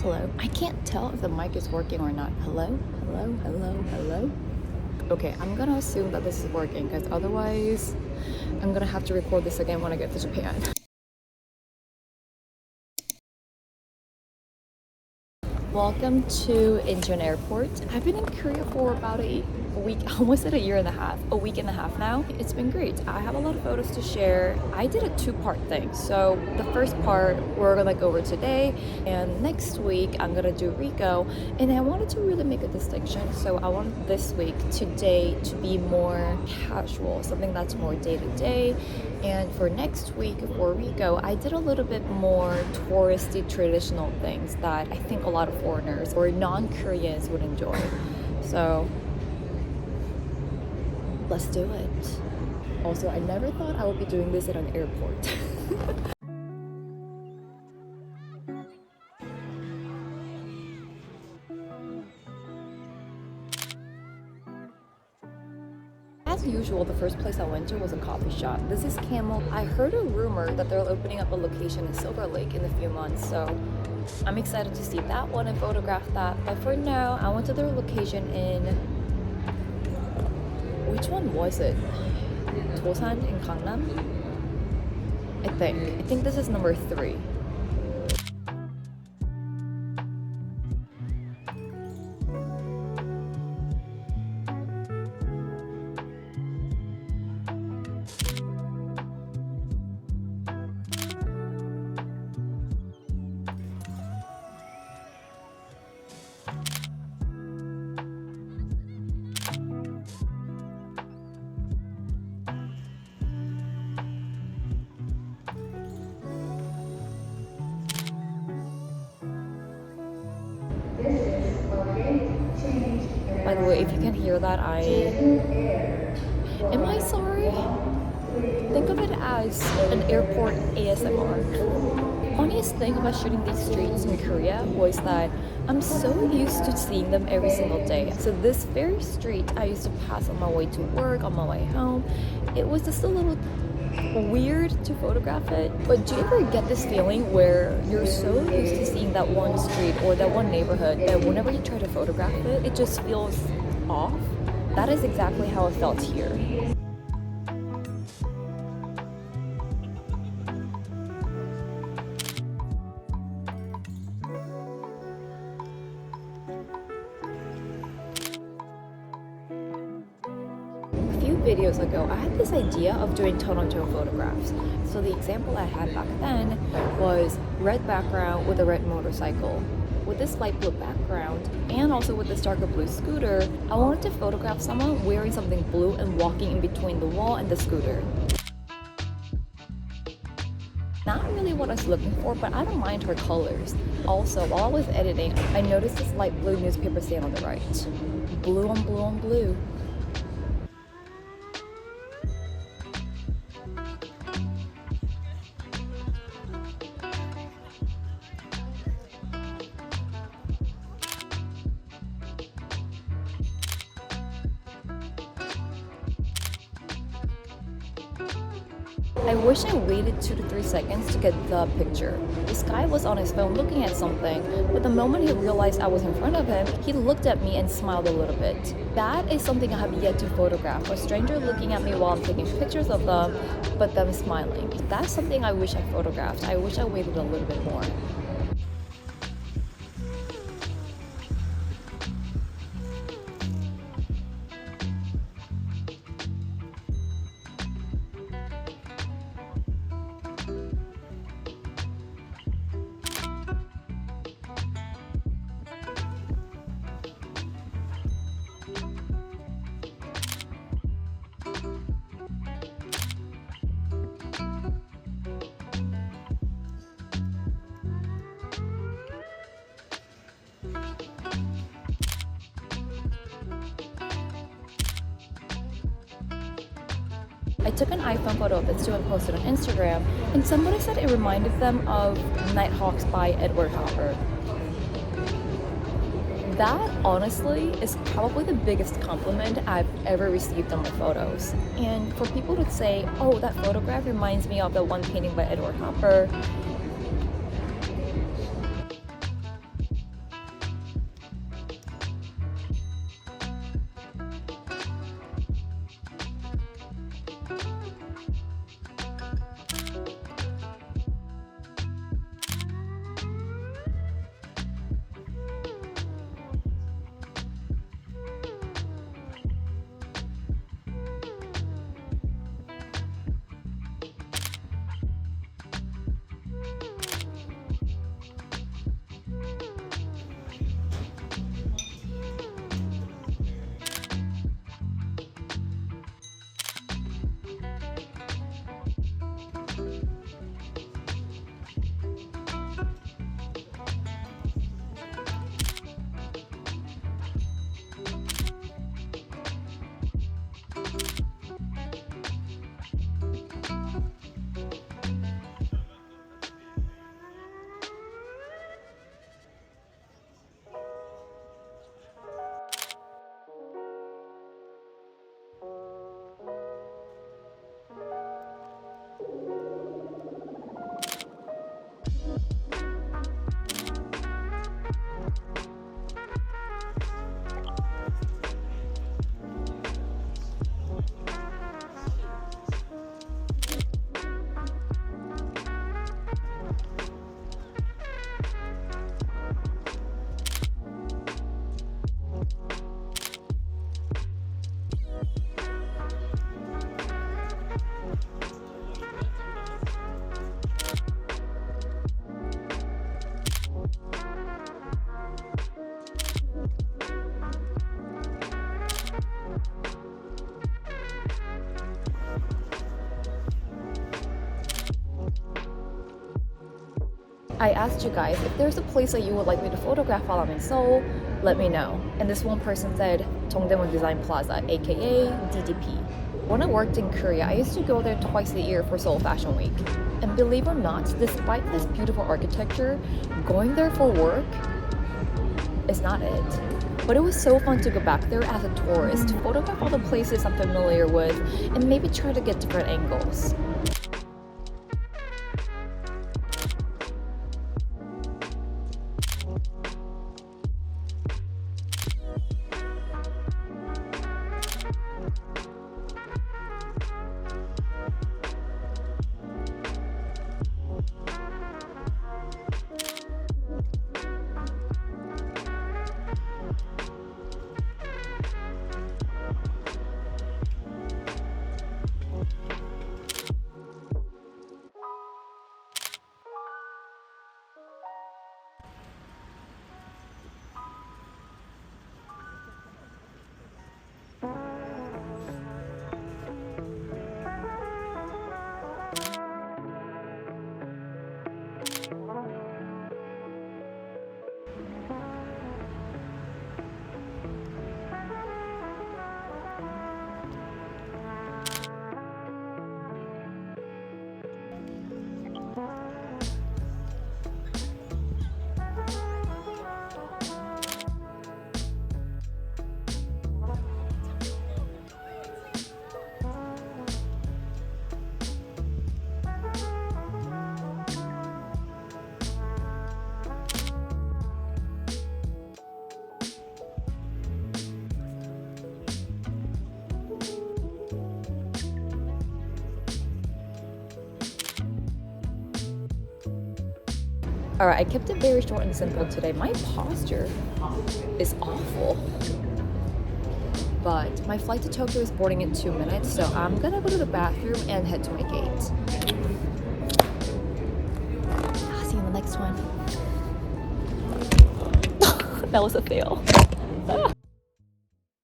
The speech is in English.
Hello. I can't tell if the mic is working or not. Hello? Hello? Hello? Hello? Okay, I'm gonna assume that this is working because otherwise I'm gonna have to record this again when I get to Japan. Welcome to Incheon Airport. I've been in Korea for about a week, almost at a week and a half now. It's been great. I have a lot of photos to share. I did a two-part thing. So the first part we're gonna go over today, and next week I'm gonna do Rico. And I wanted to really make a distinction. So I wanted this week, today, to be more casual, something that's more day-to-day. And for next week, for Rico, I did a little bit more touristy, traditional things that I think a lot of foreigners or non-Koreans would enjoy. So let's do it. Also, I never thought I would be doing this at an airport. As usual, the first place I went to was a coffee shop. This is Camel. I heard a rumor that they're opening up a location in Silver Lake in a few months, so I'm excited to see that one and photograph that. But for now, I went to their location in... which one was it? Tosan in Gangnam? I think this is number 3. By the way, if you can hear that, am I sorry? Think of it as an airport ASMR. Funniest thing about shooting these streets in Korea was that I'm so used to seeing them every single day. So this very street I used to pass on my way to work, on my way home, it was just a little weird to photograph it. But do you ever get this feeling where you're so used to seeing that one street or that one neighborhood that whenever you try to photograph it, it just feels off? That is exactly how it felt here. Videos ago, I had this idea of doing tone-on-tone photographs. So the example I had back then was red background with a red motorcycle. With this light blue background and also with this darker blue scooter, I wanted to photograph someone wearing something blue and walking in between the wall and the scooter. Not really what I was looking for, but I don't mind her colors. Also, while I was editing, I noticed this light blue newspaper stand on the right. Blue on blue on blue. I wish I waited 2 to 3 seconds to get the picture. This guy was on his phone looking at something, but the moment he realized I was in front of him, he looked at me and smiled a little bit. That is something I have yet to photograph. A stranger looking at me while I'm taking pictures of them, but them smiling. That's something I wish I photographed. I wish I waited a little bit more. I took an iPhone photo of this too and posted on Instagram, and somebody said it reminded them of Nighthawks by Edward Hopper. That, honestly, is probably the biggest compliment I've ever received on my photos. And for people to say, oh, that photograph reminds me of the one painting by Edward Hopper, I asked you guys if there's a place that you would like me to photograph while I'm in Seoul, let me know. And this one person said Dongdaemun Design Plaza, aka DDP. When I worked in Korea, I used to go there twice a year for Seoul Fashion Week. And believe it or not, despite this beautiful architecture, going there for work is not it. But it was so fun to go back there as a tourist, to photograph all the places I'm familiar with, and maybe try to get different angles. Alright, I kept it very short and simple today. My posture is awful. But my flight to Tokyo is boarding in 2 minutes, so I'm gonna go to the bathroom and head to my gate. I'll see you in the next one. That was a fail.